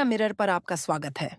Purnia mirror पर आपका स्वागत है।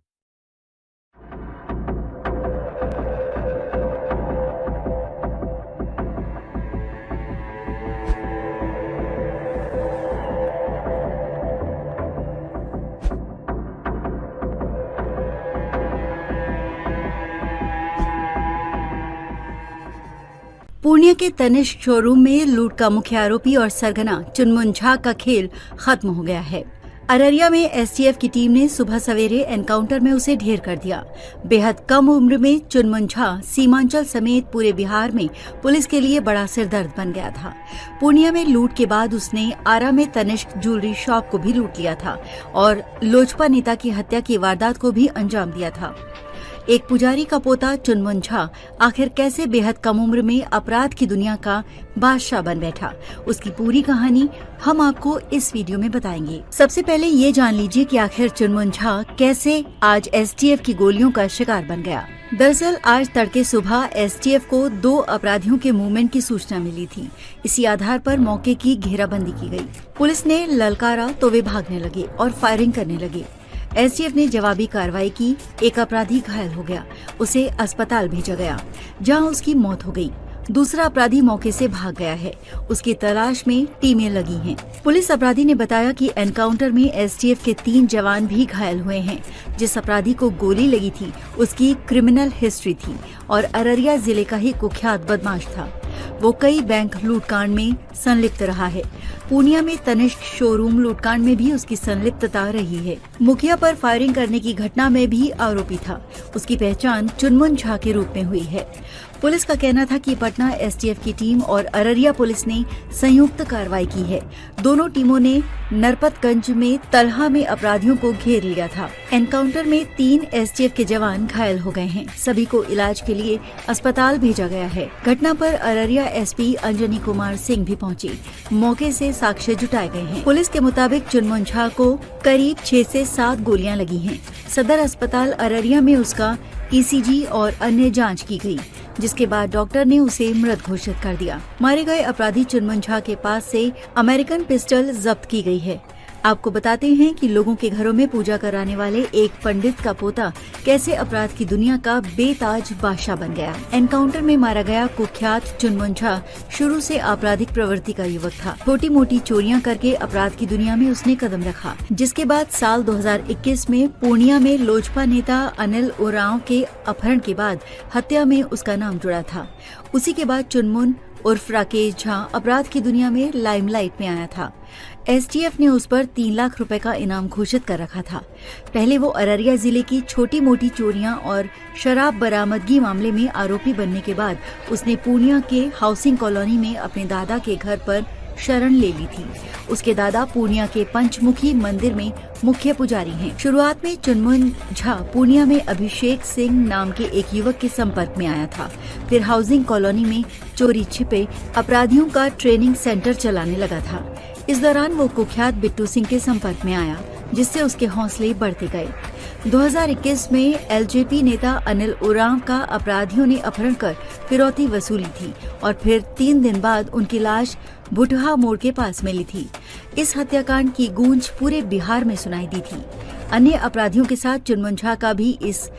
पूर्णिया के तनिष्क शोरूम में लूट का मुख्य आरोपी और सरगना चुनमुन झा का खेल खत्म हो गया है। अररिया में एसटीएफ की टीम ने सुबह सवेरे एनकाउंटर में उसे ढेर कर दिया। बेहद कम उम्र में चुनमुन झा सीमांचल समेत पूरे बिहार में पुलिस के लिए बड़ा सिरदर्द बन गया था। पूर्णिया में लूट के बाद उसने आरा में तनिष्क ज्वेलरी शॉप को भी लूट लिया था और लोजपा नेता की हत्या की वारदात को भी अंजाम दिया था। एक पुजारी का पोता चुनमुन झा आखिर कैसे बेहद कम उम्र में अपराध की दुनिया का बादशाह बन बैठा, उसकी पूरी कहानी हम आपको इस वीडियो में बताएंगे। सबसे पहले ये जान लीजिए कि आखिर चुनमुन झा कैसे आज एसटीएफ की गोलियों का शिकार बन गया। दरअसल आज तड़के सुबह एसटीएफ को 2 अपराधियों के मूवमेंट की सूचना मिली थी। इसी आधार पर मौके की घेराबंदी की गई। पुलिस ने ललकारा तो वे भागने लगे और फायरिंग करने लगे। एसटीएफ ने जवाबी कार्रवाई की। एक अपराधी घायल हो गया, उसे अस्पताल भेजा गया जहां उसकी मौत हो गई। दूसरा अपराधी मौके से भाग गया है, उसकी तलाश में टीमें लगी हैं। पुलिस अपराधी ने बताया कि एनकाउंटर में एसटीएफ के 3 जवान भी घायल हुए हैं। जिस अपराधी को गोली लगी थी उसकी क्रिमिनल हिस्ट्री थी और अररिया जिले का ही कुख्यात बदमाश था। वो कई बैंक लूटकांड में संलिप्त रहा है। पूर्णिया में तनिष्क शोरूम लूटकांड में भी उसकी संलिप्तता रही है। मुखिया पर फायरिंग करने की घटना में भी आरोपी था। उसकी पहचान चुनमुन झा के रूप में हुई है। पुलिस का कहना था कि पटना एसटीएफ की टीम और अररिया पुलिस ने संयुक्त कार्रवाई की है। दोनों टीमों ने नरपतगंज में तलहा में अपराधियों को घेर लिया था। एनकाउंटर में 3 एसटीएफ के जवान घायल हो गए हैं। सभी को इलाज के लिए अस्पताल भेजा गया है। घटना पर अररिया एसपी अंजनी कुमार सिंह भी पहुंचे। मौके से साक्ष्य जुटाए गए हैं। पुलिस के मुताबिक चुनमुन झा को करीब 6 से 7 गोलियां लगी हैं। सदर अस्पताल अररिया में उसका ईसीजी और अन्य जांच की गई, जिसके बाद डॉक्टर ने उसे मृत घोषित कर दिया। मारे गए अपराधी चुनमुन झा के पास से अमेरिकन पिस्टल जब्त की गई है। आपको बताते हैं कि लोगों के घरों में पूजा कराने वाले एक पंडित का पोता कैसे अपराध की दुनिया का बेताज बादशाह बन गया। एनकाउंटर में मारा गया कुख्यात चुनमुन झा शुरू से आपराधिक प्रवृत्ति का युवक था। छोटी मोटी चोरियां करके अपराध की दुनिया में उसने कदम रखा, जिसके बाद साल 2021 में पूर्णिया में लोजपा नेता अनिल उरांव के अपहरण के बाद हत्या में उसका नाम जुड़ा था। उसी के बाद चुनमुन उर्फ राकेश झा अपराध की दुनिया में लाइमलाइट में आया था। एसटीएफ ने उस पर 3 लाख रुपए का इनाम घोषित कर रखा था। पहले वो अररिया जिले की छोटी मोटी चोरियां और शराब बरामदगी मामले में आरोपी बनने के बाद उसने पूर्णिया के हाउसिंग कॉलोनी में अपने दादा के घर पर शरण ले ली थी। उसके दादा पूर्णिया के पंचमुखी मंदिर में मुख्य पुजारी हैं। शुरुआत में चुनमुन झा पूर्णिया में अभिषेक सिंह नाम के एक युवक के संपर्क में आया था। फिर हाउसिंग कॉलोनी में चोरी छिपे अपराधियों का ट्रेनिंग सेंटर चलाने लगा था। इस दौरान वो कुख्यात बिट्टू सिंह के संपर्क में आया, जिससे उसके हौसले बढ़ते गए। 2021 में एलजेपी नेता अनिल उरांव का अपराधियों ने अपहरण कर फिरौती वसूली थी और फिर 3 दिन बाद उनकी लाश भुटहा मोड़ के पास मिली थी। इस हत्याकांड की गूंज पूरे बिहार में सुनाई दी थी। अन्य अपराधियों के साथ चुनमुन झा का भी इस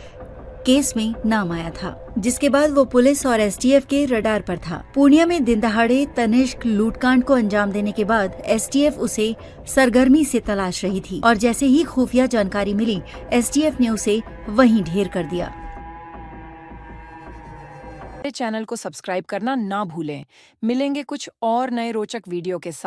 केस में नाम आया था, जिसके बाद वो पुलिस और एसटीएफ के रडार पर था। पूर्णिया में दिन दहाड़े तनिष्क लूटकांड को अंजाम देने के बाद एसटीएफ उसे सरगर्मी से तलाश रही थी और जैसे ही खुफिया जानकारी मिली, एसटीएफ ने उसे वहीं ढेर कर दिया। चैनल को सब्सक्राइब करना ना भूलें। मिलेंगे कुछ और नए रोचक वीडियो के साथ।